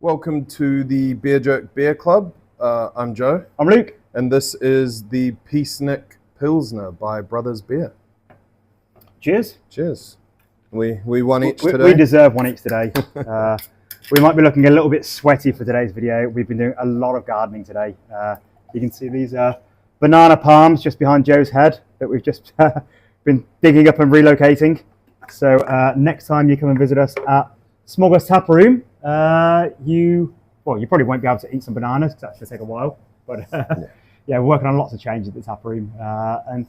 Welcome to the Beer Jerk Beer Club. I'm Joe, I'm Luke. and this is the Peacenik Pilsner by Brothers Beer. Cheers. Cheers. We won each today. We deserve one each today. We might be looking a little bit sweaty for today's video. We've been doing a lot of gardening today. You can see these banana palms just behind Joe's head that we've just been digging up and relocating. So next time you come and visit us at Smogger's Tap Room, you probably won't be able to eat some bananas because that's going to take a while. But yeah, we're working on lots of changes at the tap room and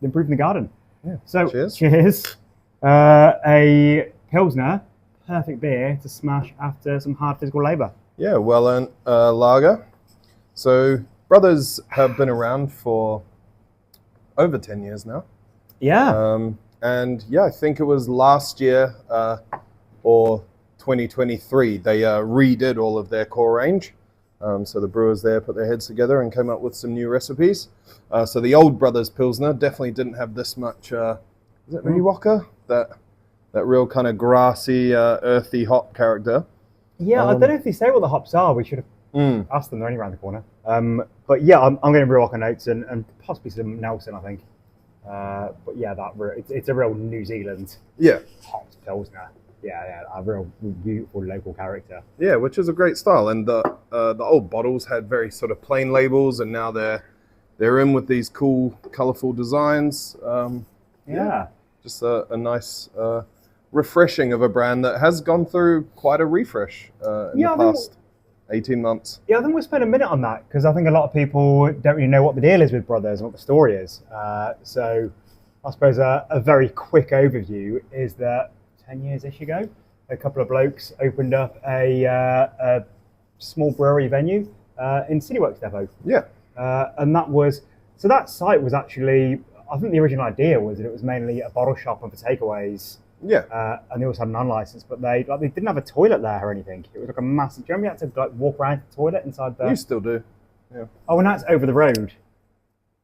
improving the garden. Yeah. So cheers. A Pilsner, perfect beer to smash after some hard physical labour. Yeah, well-earned lager. So Brothers have been around for over 10 years now. Yeah. And yeah, I think it was last year or 2023, they redid all of their core range. So the brewers there put their heads together and came up with some new recipes. So the old Brothers Pilsner definitely didn't have this much, is it Milwaukee? That real kind of grassy, earthy hop character. Yeah, I don't know if they say what the hops are. We should have asked them. They're only around the corner. But yeah, I'm going to Milwaukee notes and possibly some Nelson, I think. But yeah, it's a real New Zealand hopped Pilsner. Yeah, a real beautiful local character. Yeah, which is a great style. And the old bottles had very sort of plain labels, and now they're in with these cool, colourful designs. Just a nice refreshing of a brand that has gone through quite a refresh in the past 18 months. Yeah, I think we'll spend a minute on that because I think a lot of people don't really know what the deal is with Brothers and what the story is. So I suppose a very quick overview is that 10 years-ish ago, a couple of blokes opened up a small brewery venue in Cityworks Depot. Yeah. And that site was actually, I think the original idea was that it was mainly a bottle shop and for takeaways. Yeah. And they also had an unlicensed, but they didn't have a toilet there or anything. It was like a massive, do you remember you had to walk around the toilet inside there? You still do. Yeah. Oh, and that's over the road.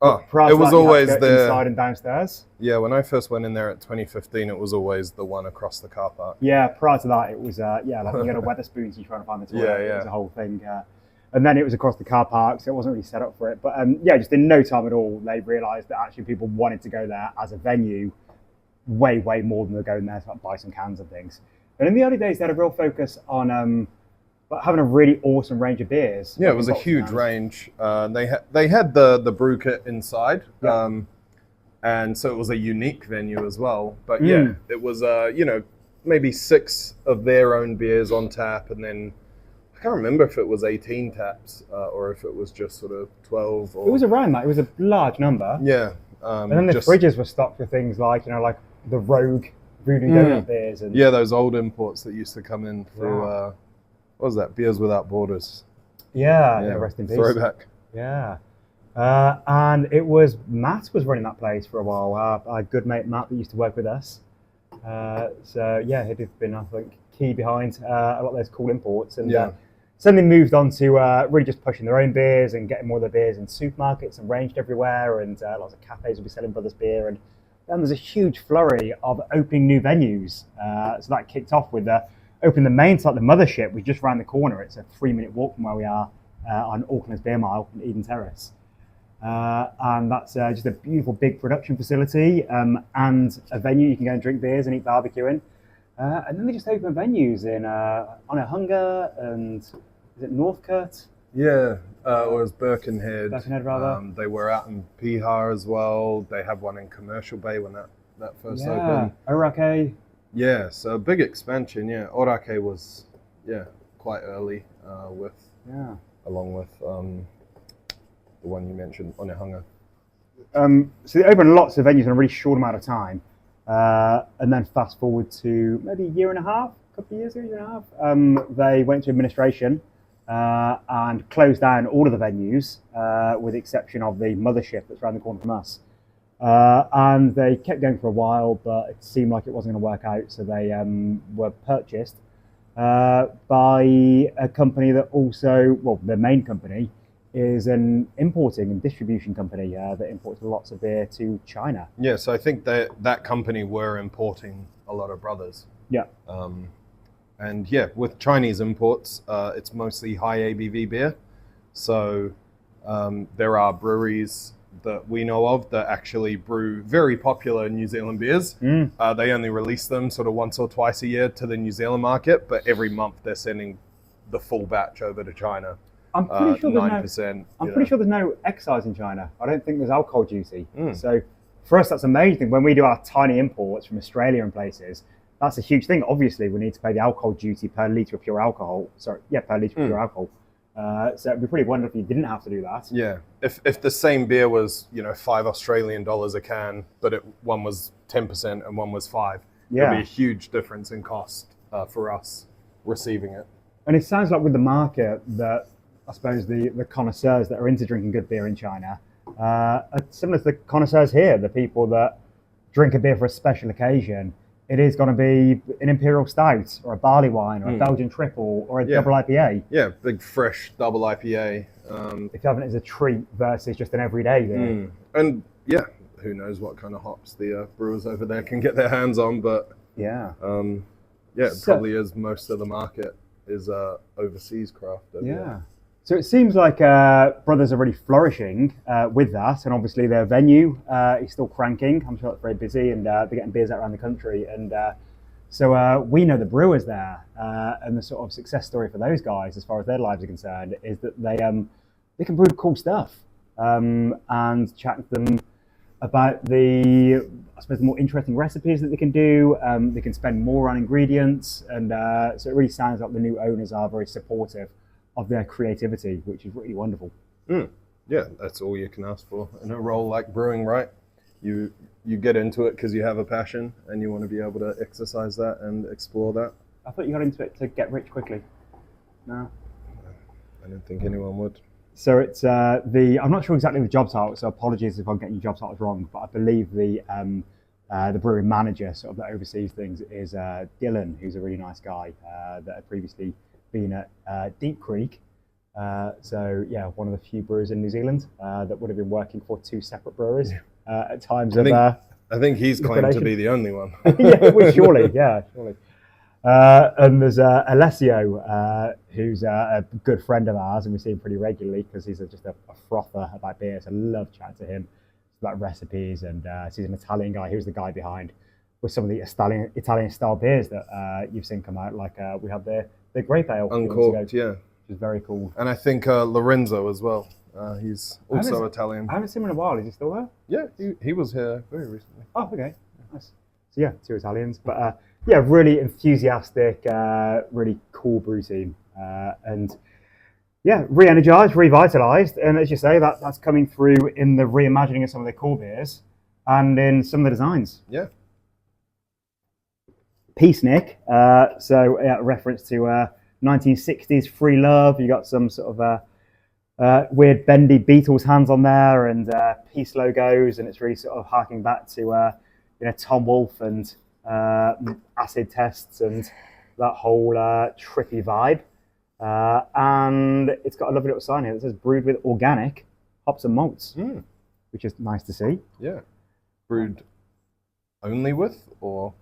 Oh, it was always there. Inside and downstairs. Yeah, when I first went in there at 2015, it was always the one across the car park. Yeah, prior to that, it was like you had a Wetherspoons, you trying to find the toilet. Yeah. It was a whole thing. And then it was across the car park, so it wasn't really set up for it. But just in no time at all, they realised that actually people wanted to go there as a venue way more than they're going there to buy some cans and things. And in the early days, they had a real focus on having a really awesome range of beers. Yeah, it was a huge range. They had the brew kit inside, and so it was a unique venue as well. But yeah, it was maybe 6 of their own beers on tap, and then I can't remember if it was 18 taps or if it was just sort of 12. Or... It was around that. It was a large number. Yeah. And then the fridges were stocked with things like like the Rogue Voodoo Donut beers. And those old imports that used to come in through, what was that? Beers Without Borders. Yeah, rest in peace. Throwback. Yeah. And it was, Matt was running that place for a while. Our good mate Matt that used to work with us. So yeah, he'd been, I think, key behind a lot of those cool imports. And suddenly moved on to really just pushing their own beers and getting more of their beers in supermarkets and ranged everywhere. And lots of cafes will be selling Brothers beer. And then there's a huge flurry of opening new venues. So that kicked off with opening the main site, the Mothership, was just around the corner. It's a 3-minute walk from where we are on Auckland's Beer Mile in Eden Terrace. And that's just a beautiful big production facility and a venue you can go and drink beers and eat barbecue in. And then they just opened venues in Onehunga and is it Northcote? Yeah, or as Birkenhead. Birkenhead, rather. They were out in Piha as well. They have one in Commercial Bay when that first opened. Orake. Yeah, so a big expansion. Yeah, Orake was quite early along with the one you mentioned, Onehunga. So they opened lots of venues in a really short amount of time. And then fast forward to maybe a year and a half, they went to administration and closed down all of the venues with the exception of the Mothership that's around the corner from us. And they kept going for a while, but it seemed like it wasn't going to work out, so they were purchased by a company that also, their main company is an importing and distribution company that imports lots of beer to China. Yeah, so I think that company were importing a lot of Brothers. Yeah. And yeah, with Chinese imports, it's mostly high ABV beer. So there are breweries that we know of that actually brew very popular New Zealand beers. They only release them sort of once or twice a year to the New Zealand market, but every month they're sending the full batch over to China. I'm pretty sure 9%. I'm pretty sure there's no excise in China. I don't think there's alcohol duty. So for us, that's amazing. When we do our tiny imports from Australia and places, that's a huge thing. Obviously, we need to pay the alcohol duty per litre of pure alcohol. Sorry, yeah, per litre of pure alcohol. So it'd be pretty wonderful if you didn't have to do that. Yeah, if the same beer was $5 Australian dollars a can, but one was 10% and one was 5, there'd be a huge difference in cost for us receiving it. And it sounds like with the market that I suppose the connoisseurs that are into drinking good beer in China are similar to the connoisseurs here, the people that drink a beer for a special occasion. It is going to be an imperial stout or a barley wine or a Belgian triple or a double IPA. Yeah, big fresh double IPA. If you have it as a treat versus just an everyday beer. And yeah, who knows what kind of hops the brewers over there can get their hands on, but it probably is most of the market is overseas craft. So it seems like Brothers are really flourishing with that, and obviously their venue is still cranking. I'm sure it's very busy, and they're getting beers out around the country. And so we know the brewers there, and the sort of success story for those guys, as far as their lives are concerned, is that they can brew cool stuff. And chat to them about the more interesting recipes that they can do. They can spend more on ingredients, and so it really sounds like the new owners are very supportive of their creativity, which is really wonderful. Yeah, that's all you can ask for in a role like brewing, right? You get into it because you have a passion and you want to be able to exercise that and explore that. I thought you got into it to get rich quickly. No? I didn't think anyone would. So it's I'm not sure exactly the job title, so apologies if I'm getting your job titles wrong, but I believe the brewery manager sort of that oversees things is Dylan, who's a really nice guy that had previously been at Deep Creek. So yeah, one of the few brewers in New Zealand that would have been working for two separate brewers at times I think he's claimed to be the only one. Yeah, well, surely. And there's Alessio, who's a good friend of ours, and we see him pretty regularly because he's just a frother about beer. So I love chatting to him about recipes, and he's an Italian guy. He was the guy behind with some of the Italian style beers that you've seen come out. Like we have the grape ale, uncorked, which is very cool. And I think Lorenzo as well. He's also Italian. I haven't seen him in a while. Is he still there? Yeah, he was here very recently. Oh, okay, nice. So yeah, two Italians, but really enthusiastic, really cool brew team, and yeah, re-energized, revitalized, and as you say, that's coming through in the reimagining of some of their core beers and in some of the designs. Yeah. Peacenik, so reference to 1960s free love. You got some sort of weird bendy Beatles hands on there, and peace logos, and it's really sort of harking back to Tom Wolfe and acid tests and that whole trippy vibe. And it's got a lovely little sign here that says brewed with organic hops and malts, which is nice to see. Yeah, brewed only with, or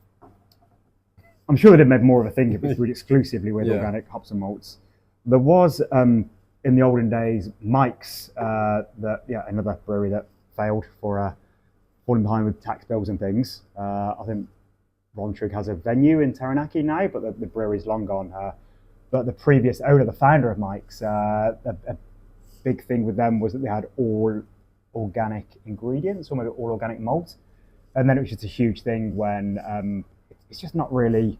I'm sure they'd make more of a thing if it was brewed exclusively with organic hops and malts. There was in the olden days Mike's, another brewery that failed for falling behind with tax bills and things. I think Ron Trigg has a venue in Taranaki now, but the brewery's long gone. But the previous owner, the founder of Mike's, a big thing with them was that they had all organic ingredients, or maybe all organic malt. And then it was just a huge thing when it's just not really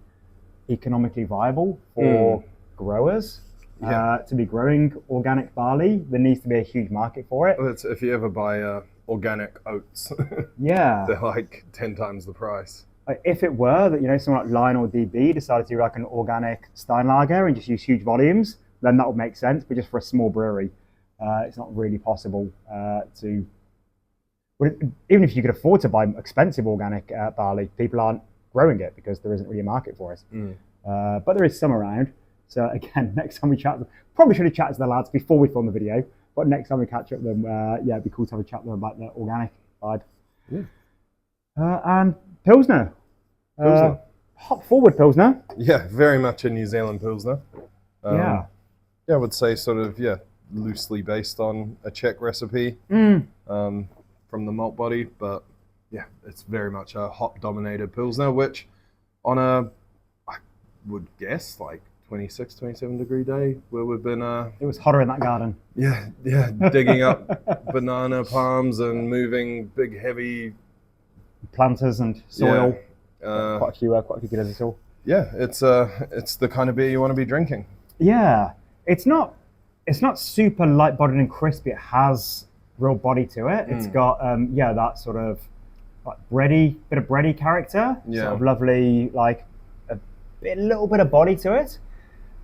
economically viable for growers to be growing organic barley. There needs to be a huge market for it. Well, if you ever buy organic oats, they're like 10 times the price. If it were that someone like Lion or DB decided to do like an organic Steinlager and just use huge volumes, then that would make sense. But just for a small brewery, it's not really possible to. Well, even if you could afford to buy expensive organic barley, people aren't growing it because there isn't really a market for it. But there is some around. So again, next time we chat, probably should have chatted to the lads before we film the video. But next time we catch up with them, it'd be cool to have a chat with them about the organic vibe. And Pilsner. Hop forward, Pilsner. Yeah, very much a New Zealand Pilsner. Yeah. Yeah, I would say sort of, loosely based on a Czech recipe from the malt body. But yeah, it's very much a hop-dominated Pilsner, which on I would guess, like 26, 27 degree day where we've been... It was hotter in that garden. Yeah, digging up banana palms and moving big, heavy... Planters and soil. Yeah. Quite a few good as well. Yeah, it's the kind of beer you want to be drinking. Yeah, it's not super light-bodied and crispy. It has real body to it. It's got that sort of like bit of bready character. Yeah. Sort of lovely, like a little bit of body to it.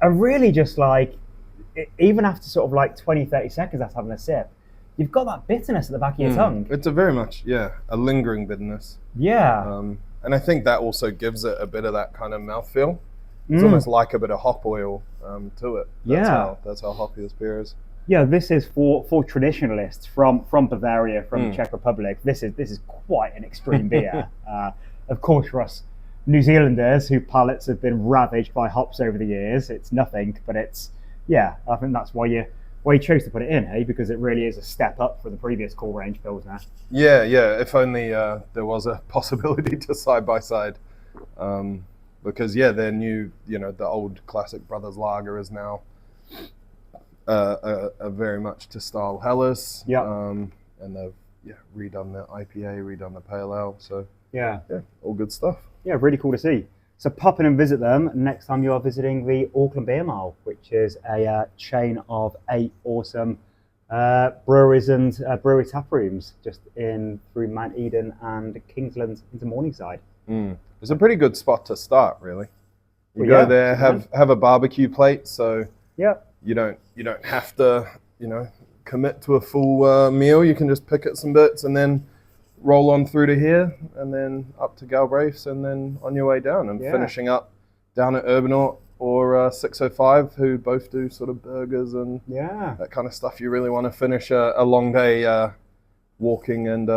And really just like, even after sort of like 20, 30 seconds after having a sip, you've got that bitterness at the back of your tongue. It's a very much, a lingering bitterness. Yeah. And I think that also gives it a bit of that kind of mouthfeel. It's almost like a bit of hop oil to it. That's how hoppy this beer is. Yeah, this is for traditionalists from Bavaria, from the Czech Republic. This is quite an extreme beer. Of course, for us New Zealanders, whose palates have been ravaged by hops over the years, it's nothing. But I think that's why you chose to put it in, hey? Because it really is a step up from the previous core range Pilsner. Yeah. If only there was a possibility to side by side. Because their new, the old classic Brothers Lager is now a very much to style Helles. Yeah. And they've redone the IPA, redone the Pale Ale. So yeah, all good stuff. Yeah, really cool to see. So pop in and visit them next time you are visiting the Auckland Beer Mile, which is a chain of 8 awesome breweries and brewery tap rooms just through Mount Eden and Kingsland into Morningside. It's a pretty good spot to start, really. You go there, have a barbecue plate, so you don't have to commit to a full meal. You can just pick at some bits and then roll on through to here, and then up to Galbraith's, and then on your way down, and finishing up down at Urbanaut or 605, who both do sort of burgers and that kind of stuff. You really want to finish a long day walking and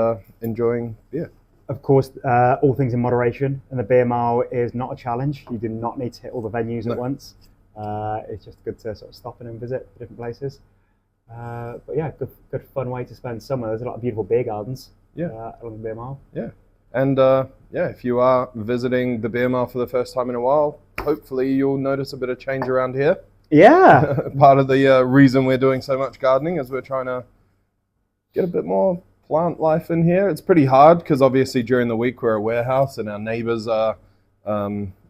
enjoying beer. Of course, all things in moderation, and the Beer Mile is not a challenge. You do not need to hit all the venues at once. It's just good to sort of stop in and visit different places. But yeah, good fun way to spend summer. There's a lot of beautiful beer gardens along the Beer Mile. Yeah. And if you are visiting the Beer Mile for the first time in a while, hopefully you'll notice a bit of change around here. Yeah. Part of the reason we're doing so much gardening is we're trying to get a bit more plant life in here. It's pretty hard because obviously during the week we're a warehouse and our neighbors are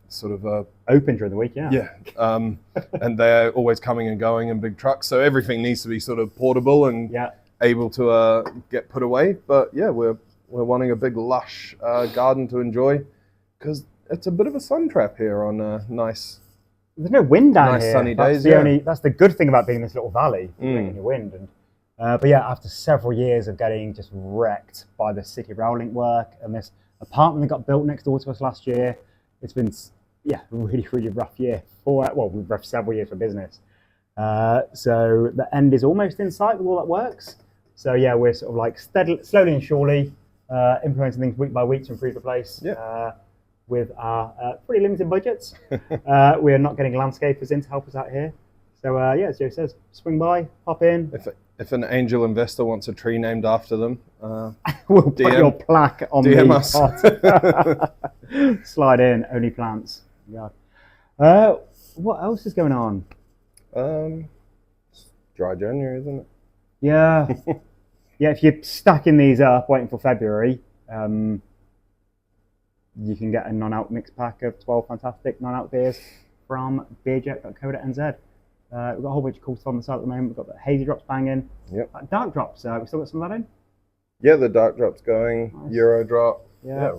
sort of open during the week, and they're always coming and going in big trucks, so everything needs to be sort of portable and able to get put away. But we're wanting a big lush garden to enjoy because it's a bit of a sun trap here on nice. There's no wind down here. Nice sunny days. That's the good thing about being in this little valley. Any wind and. But after several years of getting just wrecked by the City Rail Link work and this apartment that got built next door to us last year, it's been really, really rough year we've rough several years for business. So the end is almost in sight with all that works. So we're sort of like slowly and surely implementing things week by week to improve the place. With our pretty limited budgets. We are not getting landscapers in to help us out here. So as Joe says, swing by, pop in. If an angel investor wants a tree named after them, we'll put your plaque on DM the pot. Slide in, only plants. Yeah. What else is going on? It's dry January, isn't it? Yeah. If you're stacking these up, waiting for February, you can get a non-alc mix pack of 12 fantastic non-alc beers from beerjet.co.nz. We've got a whole bunch of cool stuff on the site at the moment. We've got the hazy drops banging. Yep. Dark drops. We still got some of that in? Yeah, the dark drop's going. Nice. Euro drop. Yeah.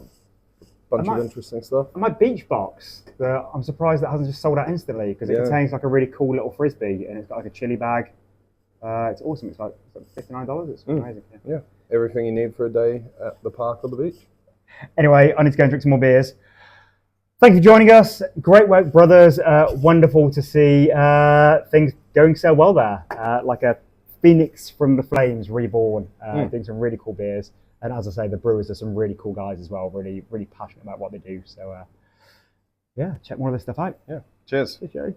Bunch of interesting stuff. And my beach box, I'm surprised that hasn't just sold out instantly because it contains like a really cool little frisbee and it's got like a chili bag. It's awesome. It's like $59. It's amazing. Yeah. Everything you need for a day at the park or the beach. Anyway, I need to go and drink some more beers. Thank you for joining us. Great work, brothers. Wonderful to see things going so well there. Like a phoenix from the flames reborn. Doing some really cool beers. And as I say, the brewers are some really cool guys as well. Really, really passionate about what they do. So yeah, check more of this stuff out. Yeah. Cheers. Cheers, Jerry.